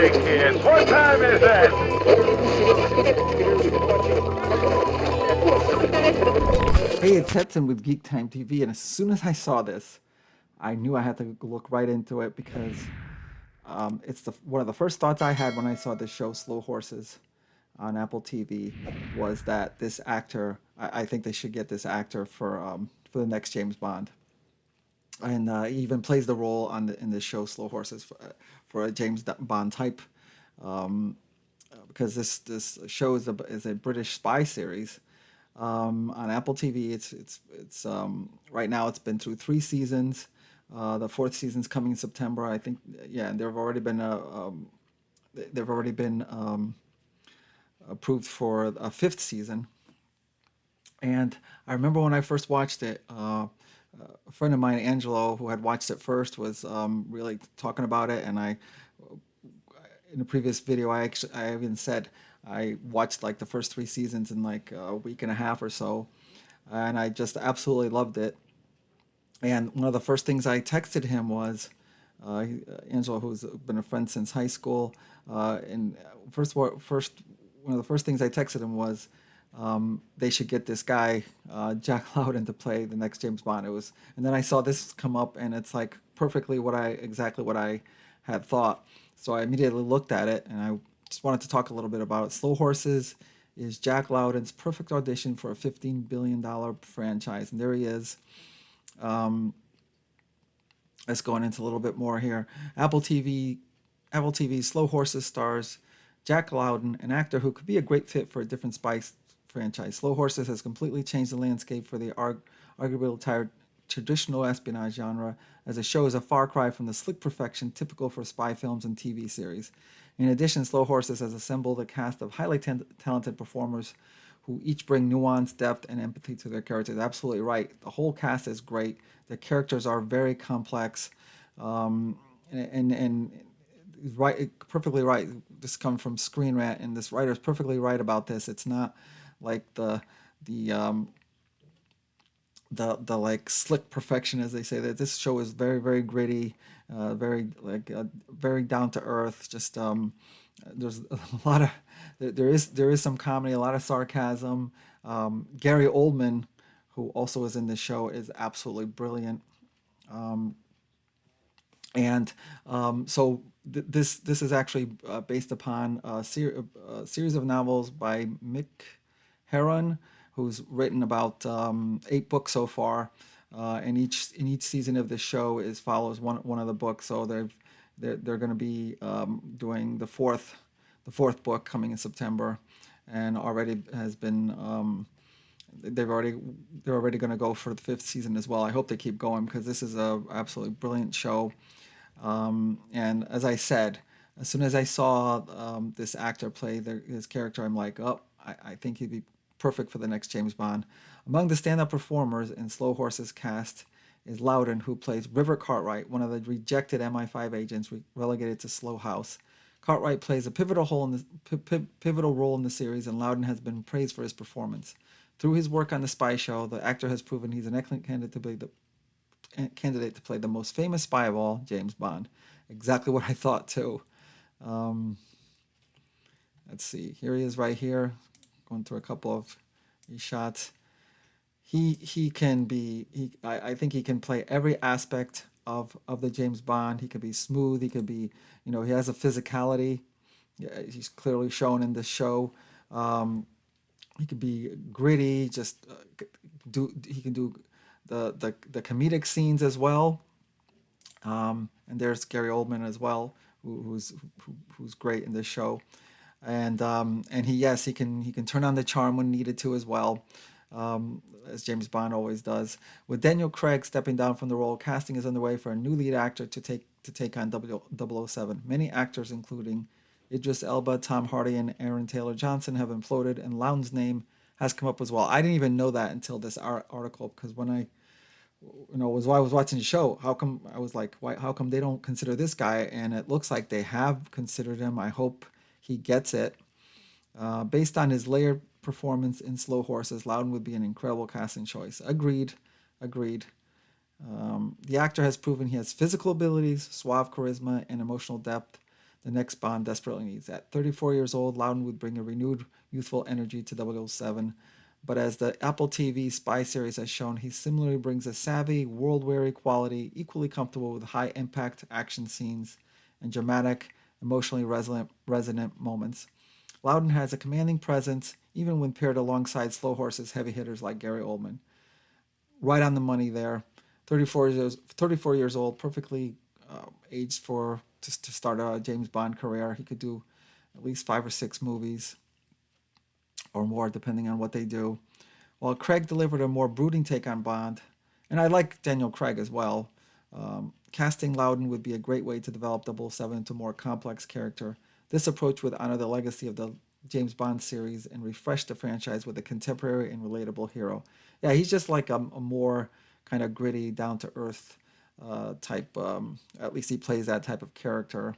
morning, kids. What time is it? Hey, it's Edson with GeekTime TV, and as soon as I saw this, I knew I had to look right into it because it's one of the first thoughts I had when I saw this show, Slow Horses, on Apple TV, was that this actor. I think they should get this actor for the next James Bond, and he even plays the role in this show, Slow Horses, for a James Bond type, because this show is a British spy series on Apple TV. It's right now it's been through 3 seasons. The fourth season's coming in September, I think. Yeah, and they've already been approved for a fifth season. And I remember when I first watched it, a friend of mine, Angelo, who had watched it first, was really talking about it. And in a previous video, I even said I watched like the first 3 seasons in like a week and a half or so, and I just absolutely loved it. And one of the first things I texted him was Angelo, who's been a friend since high school. And first one of the first things I texted him was they should get this guy Jack Lowden to play the next James Bond. And then I saw this come up, and it's like exactly what I had thought. So I immediately looked at it, and I just wanted to talk a little bit about it. Slow Horses is Jack Lowden's perfect audition for a $15 billion franchise, and there he is. Let's go into a little bit more here. Apple TV Slow Horses stars Jack Lowden, an actor who could be a great fit for a different spice franchise. Slow Horses has completely changed the landscape for the arguably traditional espionage genre, as the show is a far cry from the slick perfection typical for spy films and TV series. In addition, Slow Horses has assembled a cast of highly talented performers who each bring nuance, depth, and empathy to their characters. Absolutely right. The whole cast is great. The characters are very complex, and he's right, perfectly right. This comes from Screen Rant, and this writer is perfectly right about this. It's not like the like slick perfection, as they say. That this show is very, very gritty, very down to earth. Just there's a lot of there is some comedy, a lot of sarcasm. Gary Oldman, who also is in this show, is absolutely brilliant. And this is actually based upon a series of novels by Mick Herron, who's written about 8 books so far. And each season of this show follows one of the books. So they're going to be doing the fourth book coming in September, and already has been they're already going to go for the fifth season as well. I hope they keep going because this is a absolutely brilliant show. And as I said, as soon as I saw this actor play his character, I'm like, oh, I think he'd be perfect for the next James Bond. Among the stand-up performers in Slow Horses cast is Loudon, who plays River Cartwright, one of the rejected MI5 agents relegated to Slow House. Cartwright plays a pivotal role in the series, and Loudon has been praised for his performance. Through his work on the spy show, the actor has proven he's an excellent candidate to play the most famous spy of all, James Bond. Exactly what I thought too. Um, let's see. Here he is right here, going through a couple of these shots. He can be. I think he can play every aspect of the James Bond. He could be smooth. He could be. He has a physicality. Yeah, he's clearly shown in this show. He could be gritty. He can do the comedic scenes as well. And there's Gary Oldman as well, who's great in this show. And he can turn on the charm when needed to as well, as James Bond always does. With Daniel Craig stepping down from the role, casting is underway for a new lead actor to take on 007. Many actors, including Idris Elba, Tom Hardy, and Aaron Taylor Johnson, have imploded, and Loudon's name has come up as well. I didn't even know that until this article, because when I while I was watching the show, how come I was like, why? How come they don't consider this guy? And it looks like they have considered him. I hope he gets it. Based on his layered performance in Slow Horses, Loudon would be an incredible casting choice. Agreed. The actor has proven he has physical abilities, suave charisma, and emotional depth the next Bond desperately needs. At 34 years old, Loudon would bring a renewed youthful energy to 007, but as the Apple TV spy series has shown, he similarly brings a savvy, world-weary quality, equally comfortable with high-impact action scenes and dramatic, emotionally resonant moments. Loudon has a commanding presence, even when paired alongside slow horses heavy hitters like Gary Oldman. Right on the money there. 34 years old, perfectly aged for to start a James Bond career. He could do at least 5 or 6 movies or more, depending on what they do. While Craig delivered a more brooding take on Bond, and I like Daniel Craig as well, casting Loudon would be a great way to develop 007 into a more complex character. This approach would honor the legacy of the James Bond series and refresh the franchise with a contemporary and relatable hero. Yeah, he's just like a more kind of gritty, down-to-earth type. At least he plays that type of character.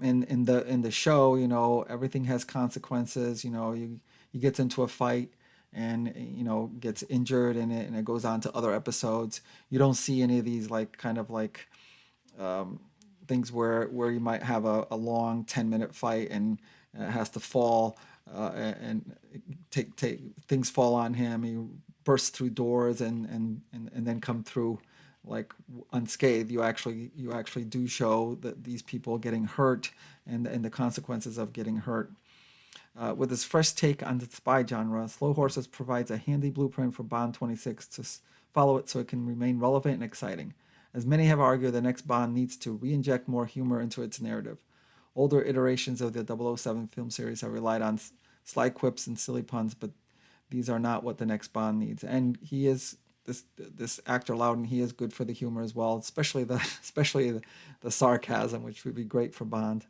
In the show, you know, everything has consequences. You know, he gets into a fight and gets injured in it, and it goes on to other episodes. You don't see any of these like kind of like things where you might have a long 10-minute fight and it has to fall and take things fall on him. He bursts through doors and then come through like unscathed. You actually do show that these people getting hurt and the consequences of getting hurt. With his fresh take on the spy genre, Slow Horses provides a handy blueprint for Bond 26 to follow it so it can remain relevant and exciting. As many have argued, the next Bond needs to re-inject more humor into its narrative. Older iterations of the 007 film series have relied on sly quips and silly puns, but these are not what the next Bond needs. And he is this actor Loudon. He is good for the humor as well, especially the sarcasm, which would be great for Bond.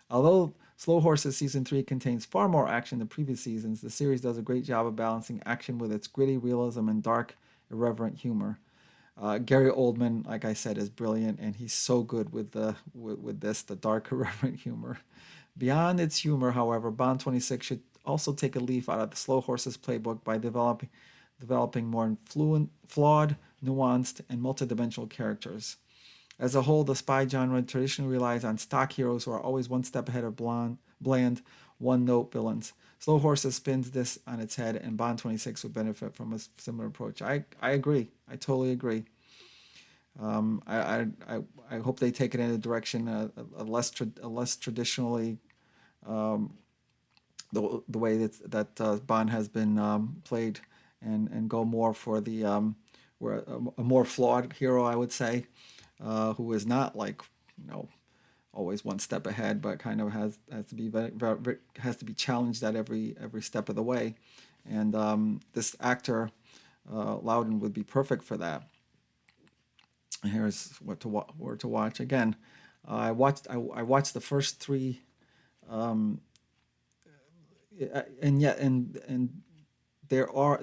Although Slow Horses Season 3 contains far more action than previous seasons, the series does a great job of balancing action with its gritty realism and dark, irreverent humor. Gary Oldman, like I said, is brilliant, and he's so good with the dark, irreverent humor. Beyond its humor, however, Bond 26 should also take a leaf out of the Slow Horses playbook by developing more flawed, nuanced, and multidimensional characters. As a whole, the spy genre traditionally relies on stock heroes who are always one step ahead of bland, one-note villains. Slow Horses spins this on its head, and Bond 26 would benefit from a similar approach. I agree. I totally agree. I hope they take it in a direction a less traditionally the way that Bond has been played, and go more for the a more flawed hero, I would say, who is not like always one step ahead, but kind of has to be challenged at every step of the way. And this actor Loudon would be perfect for that. And here's where to watch again. I watched the first 3, and there are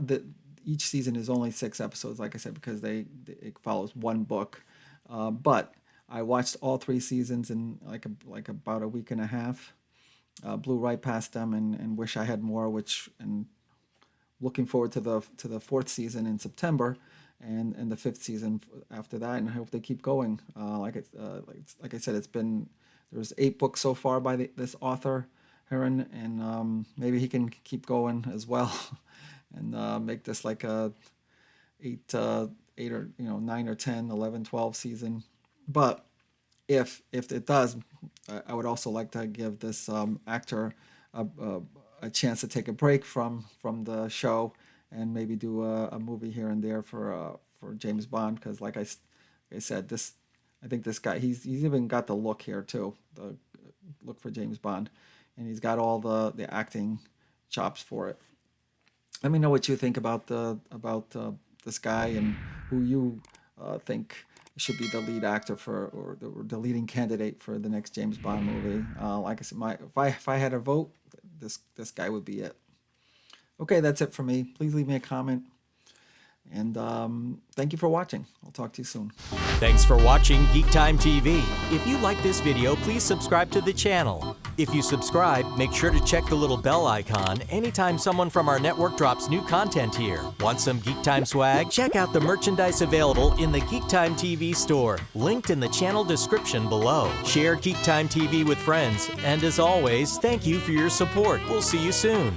each season is only 6 episodes, like I said, because it follows one book. But I watched all 3 seasons in like about a week and a half. Blew right past them and wish I had more. And looking forward to the 4th season in September, and the 5th season after that. And I hope they keep going. Like I said, there's 8 books so far by this author Heron, and maybe he can keep going as well, and make this like a 8 or 9 or 10, 11, 12 season. But if it does, I would also like to give this actor a chance to take a break from the show and maybe do a movie here and there for James Bond, because like I said, I think this guy, he's even got the look here too, the look for James Bond, and he's got all the acting chops for it. Let me know what you think about this guy, and who you think should be the lead actor or the leading candidate for the next James Bond movie. Like I said, if I had a vote, this guy would be it. Okay, that's it for me. Please leave me a comment, and thank you for watching. I'll talk to you soon. Thanks for watching GeekTime TV. If you like this video, please subscribe to the channel. If you subscribe, make sure to check the little bell icon anytime someone from our network drops new content here. Want some GeekTime swag? Check out the merchandise available in the GeekTime TV store, linked in the channel description below. Share GeekTime TV with friends, and as always, thank you for your support. We'll see you soon.